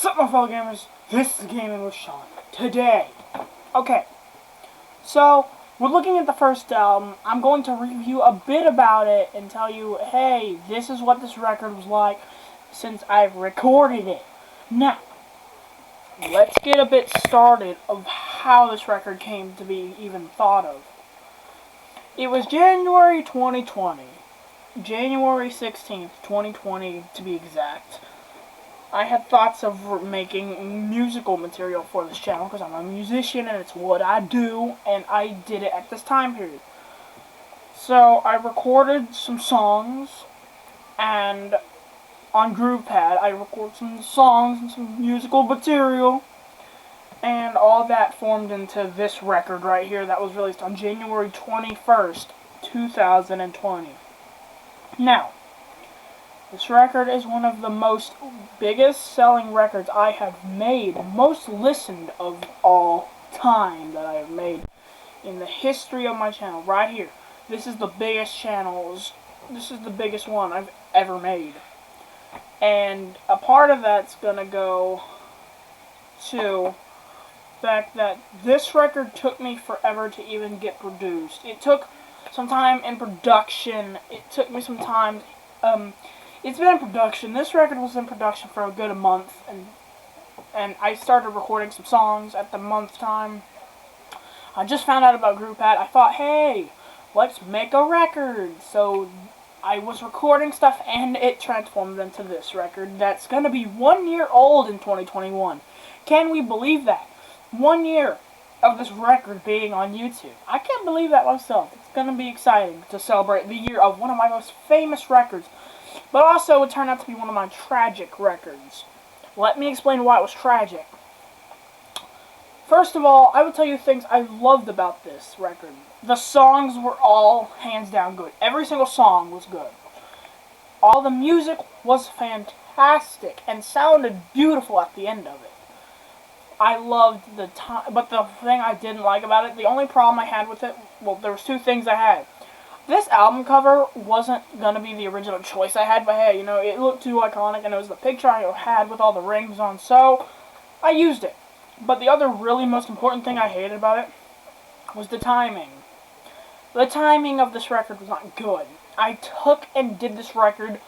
What's up, my fellow gamers? This is Gaming with Sean. Today, so we're looking at the first album. I'm going to review a bit about it and tell you, hey, this is what this record was like since I've recorded it. Now, let's get a bit started of how this record came to be even thought of. It was January 2020. January 16th, 2020 to be exact. I had thoughts of making musical material for this channel because I'm a musician and it's what I do, and I did it at this time period. So I recorded some songs, and on GroovePad I recorded some songs and some musical material, and all that formed into this record right here that was released on January 21st, 2020. Now, this record is one of the biggest selling records I have made, most listened of all time that I have made in the history of my channel. Right here. This is the biggest this is the biggest one I've ever made. And a part of that's gonna go to the fact that this record took me forever to even get produced. It took some time in production. It took me some time. It's been in production. This record was in production for a good month, and I started recording some songs at the month time. I just found out about GroovePad. I thought, hey, let's make a record. So I was recording stuff, and it transformed into this record that's going to be 1 year old in 2021. Can we believe that? 1 year of this record being on YouTube. I can't believe that myself. It's going to be exciting to celebrate the year of one of my most famous records. But also, it turned out to be one of my tragic records. Let me explain why it was tragic. First of all, I would tell you things I loved about this record. The songs were all hands down good. Every single song was good. All the music was fantastic and sounded beautiful at the end of it. I loved the time, but the thing I didn't like about it, the only problem I had with it, well, there was two things I had. This album cover wasn't going to be the original choice I had, but hey, it looked too iconic, and it was the picture I had with all the rings on, so I used it. But the other really most important thing I hated about it was the timing. The timing of this record was not good. I took and did this record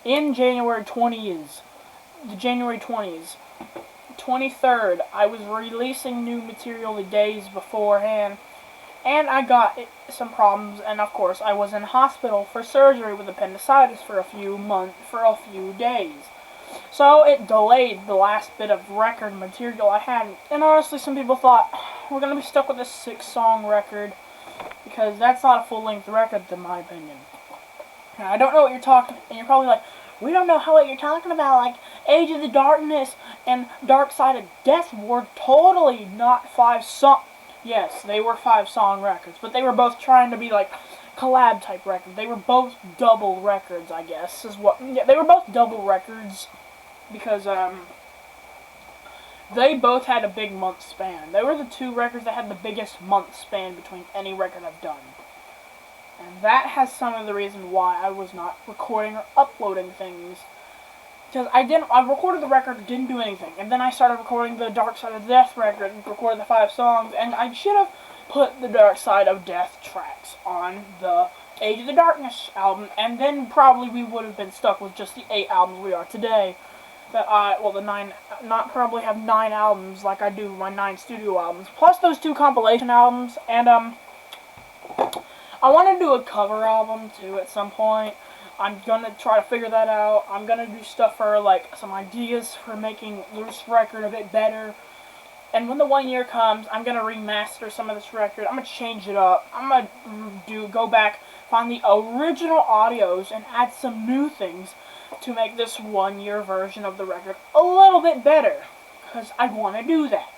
in January 20s. The January 20s. 23rd, I was releasing new material the days beforehand, and I got some problems, and of course I was in hospital for surgery with appendicitis for a few days. So it delayed the last bit of record material I had, and honestly some people thought, we're going to be stuck with this 6-song record, because that's not a full-length record in my opinion. Now, I don't know what you're talking, and you're probably like, we don't know what you're talking about, like Age of the Darkness and Dark Side of Death were totally not 5-song. Yes, they were 5-song records, but they were both trying to be like collab type records. They were both double records, I guess, they were both double records because they both had a big month span. They were the two records that had the biggest month span between any record I've done. And that has some of the reason why I was not recording or uploading things. Because I recorded the record, didn't do anything. And then I started recording the Dark Side of Death record and recorded the 5 songs. And I should have put the Dark Side of Death tracks on the Age of the Darkness album. And then probably we would have been stuck with just the 8 albums we are today. Probably have 9 albums like I do my 9 studio albums. Plus those 2 compilation albums. And, I want to do a cover album too at some point. I'm gonna try to figure that out. I'm gonna do stuff for like some ideas for making this record a bit better. And when the 1 year comes, I'm gonna remaster some of this record. I'm gonna change it up. I'm gonna go back, find the original audios, and add some new things to make this 1 year version of the record a little bit better. Because I want to do that.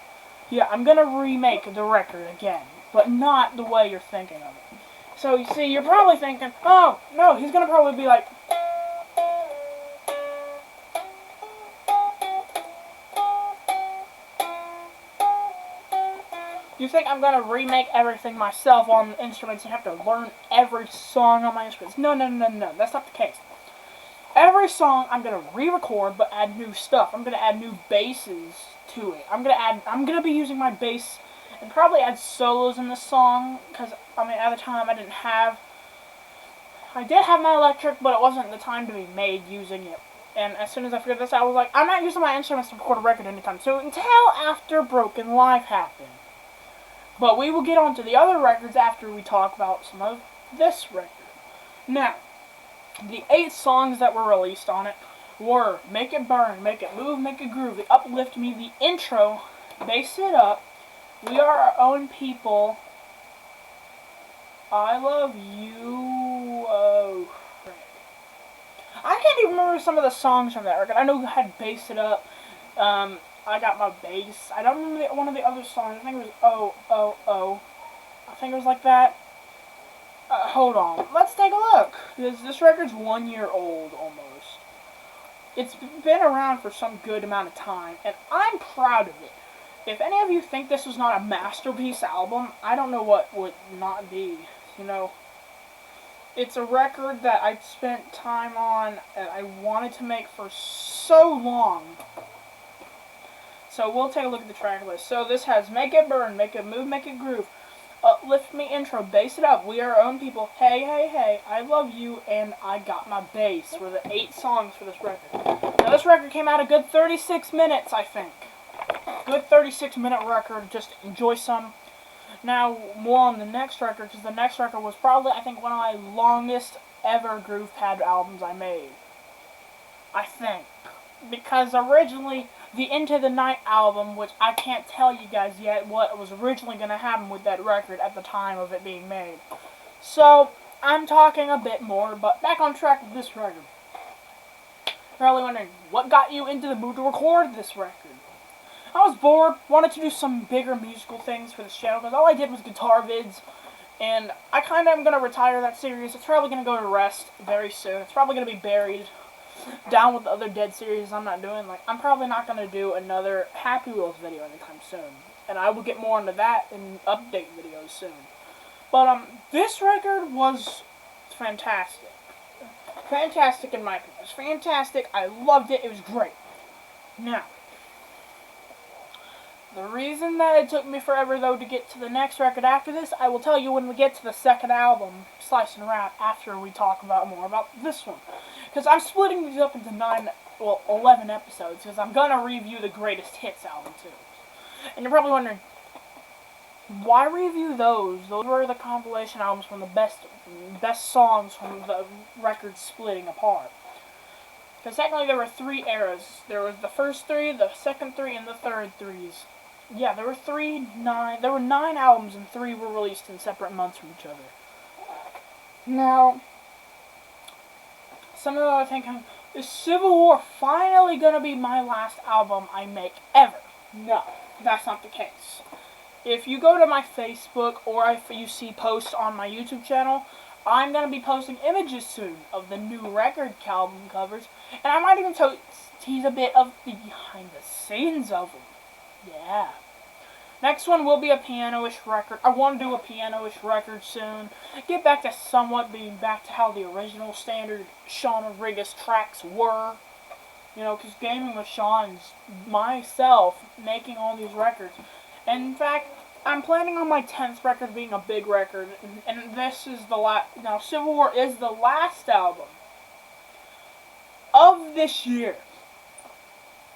Yeah, I'm gonna remake the record again, but not the way you're thinking of it. So, you see, you're probably thinking, oh, no, he's going to probably be like, you think I'm going to remake everything myself on the instruments and have to learn every song on my instruments? No, that's not the case. every song I'm gonna re-record, but add new stuff. I'm gonna add new basses to it. I'm gonna be using my bass and probably add solos in this song, because I mean at the time I did have my electric, but it wasn't the time to be made using it. And as soon as I figured this out, I was like, I'm not using my instruments to record a record anytime soon until after Broken Life happened. But we will get on to the other records after we talk about some of this record. Now, the 8 songs that were released on it were Make It Burn, Make It Move, Make It Groove, The Uplift Me, The Intro, Bass It Up, We Are Our Own People, I Love You, oh frick. I can't even remember some of the songs from that record. I know I had Bass It Up, I Got My Bass. I don't remember one of the other songs. I think it was Oh, Oh, Oh. I think it was like that. Hold on. Let's take a look. This record's 1 year old almost. It's been around for some good amount of time, and I'm proud of it. If any of you think this was not a masterpiece album, I don't know what would not be. You know, it's a record that I spent time on and I wanted to make for so long. So we'll take a look at the track list. So this has Make It Burn, Make It Move, Make It Groove, Uplift Me Intro, Bass It Up, We Are Our Own People, Hey Hey Hey, I Love You, and I Got My Bass were the 8 songs for this record. Now this record came out a good 36 minutes, I think. Good 36-minute record, just enjoy some. Now, more on the next record, because the next record was probably, I think, one of my longest ever groove pad albums I made. I think. Because originally, the Into the Night album, which I can't tell you guys yet what was originally going to happen with that record at the time of it being made. So, I'm talking a bit more, but back on track with this record. You're probably wondering, what got you into the mood to record this record? I was bored, wanted to do some bigger musical things for this channel, because all I did was guitar vids, and I kind of am going to retire that series. It's probably going to go to rest very soon. It's probably going to be buried down with the other dead series I'm not doing. Like, I'm probably not going to do another Happy Wheels video anytime soon, and I will get more into that in update videos soon. But, this record was fantastic. Fantastic in my opinion. It was fantastic. I loved it. It was great. Now, the reason that it took me forever, though, to get to the next record after this, I will tell you when we get to the second album, Slice and Wrap, after we talk about more about this one. Because I'm splitting these up into 11 episodes, because I'm going to review the Greatest Hits album, too. And you're probably wondering, why review those? Those were the compilation albums from the best songs from the record splitting apart. Because technically there were 3 eras. There was the first 3, the second 3, and the third 3s. Yeah, there were 9 albums, and 3 were released in separate months from each other. Now, some of you are thinking, is Civil War finally gonna be my last album I make ever? No, that's not the case. If you go to my Facebook, or if you see posts on my YouTube channel, I'm going to be posting images soon of the new record album covers, and I might even tease a bit of the behind the scenes of them. Yeah. Next one will be a piano-ish record. I want to do a piano-ish record soon. Get back to somewhat being back to how the original standard Sean Rodriguez tracks were. You know, because Gaming with Sean's myself making all these records. And in fact, I'm planning on my 10th record being a big record, and this is the last. Now, Civil War is the last album of this year.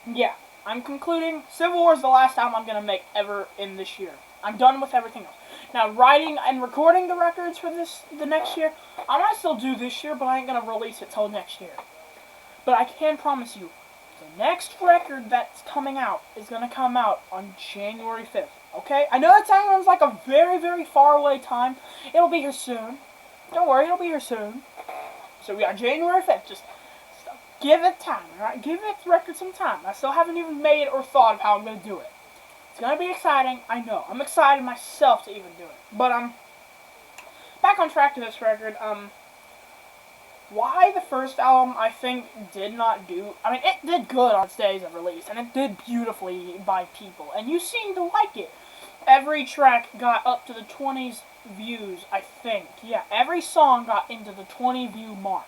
Yeah, I'm concluding Civil War is the last album I'm going to make ever in this year. I'm done with everything else. Now, writing and recording the records for the next year, I might still do this year, but I ain't going to release it till next year. But I can promise you, the next record that's coming out is going to come out on January 5th. Okay? I know that sounds like a very, very far away time. It'll be here soon. Don't worry, it'll be here soon. So we got January 5th. Just give it time, alright? Give it record some time. I still haven't even made or thought of how I'm going to do it. It's going to be exciting. I know. I'm excited myself to even do it. But, back on track to this record, why the first album, I think, did not do. I mean, it did good on its days of release, and it did beautifully by people, and you seem to like it. Every track got up to the 20s views, I think. Yeah, every song got into the 20 view mark.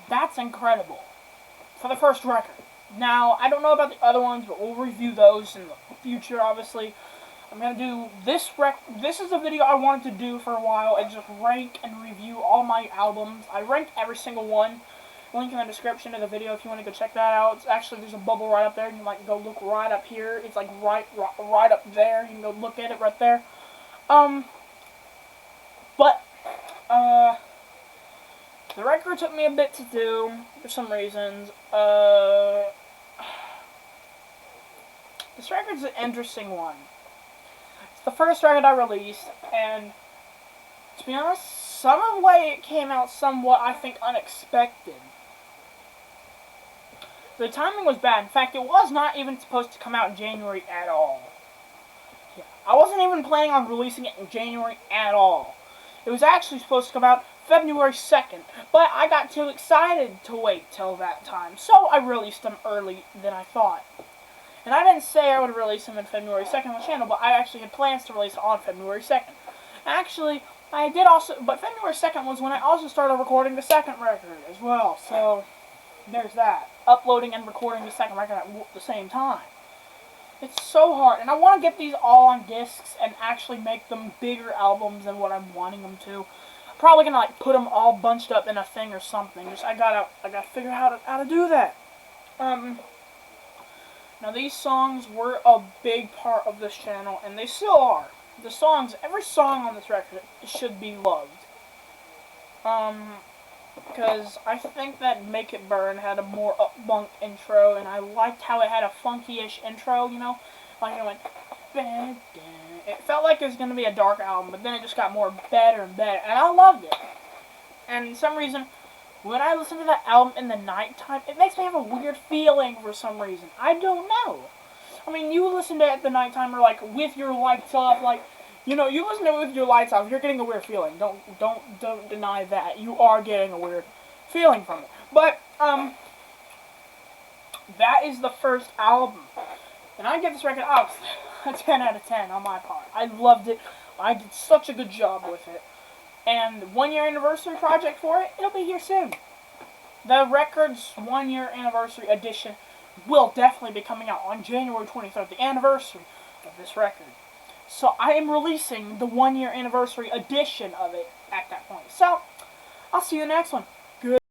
That's incredible for the first record. Now, I don't know about the other ones, but we'll review those in the future, obviously. I'm going to do this This is a video I wanted to do for a while, and just rank and review all my albums. I ranked every single one. Link in the description of the video if you want to go check that out. It's actually, there's a bubble right up there. You can like go look right up here. It's like right up there. You can go look at it right there. The record took me a bit to do for some reasons. This record's an interesting one. It's the first record I released, and to be honest, some of the way it came out somewhat, I think, unexpected. The timing was bad. In fact, it was not even supposed to come out in January at all. Yeah, I wasn't even planning on releasing it in January at all. It was actually supposed to come out February 2nd, but I got too excited to wait till that time, so I released them early than I thought. And I didn't say I would release them in February 2nd on the channel, but I actually had plans to release it on February 2nd. Actually, I did also, but February 2nd was when I also started recording the second record as well, so there's that. Uploading and recording the second record at the same time. It's so hard, and I want to get these all on discs and actually make them bigger albums than what I'm wanting them to. I'm probably gonna like put them all bunched up in a thing or something. Just I gotta figure out how to do that. Now these songs were a big part of this channel, and they still are. The songs, every song on this record should be loved. Because I think that Make It Burn had a more upbunk intro, and I liked how it had a funky-ish intro, you know? Like it went, it felt like it was going to be a dark album, but then it just got more better and better, and I loved it. And for some reason, when I listen to that album in the nighttime, it makes me have a weird feeling for some reason. I don't know. I mean, you listen to it at the nighttime, or like with your lights off, like, you know, you listen to it with your lights off, you're getting a weird feeling. Don't deny that. You are getting a weird feeling from it. But, that is the first album. And I give this record, obviously, a 10 out of 10 on my part. I loved it. I did such a good job with it. And 1 year anniversary project for it, it'll be here soon. The record's 1 year anniversary edition will definitely be coming out on January 23rd, the anniversary of this record. So I am releasing the 1 year anniversary edition of it at that point. So, I'll see you in the next one.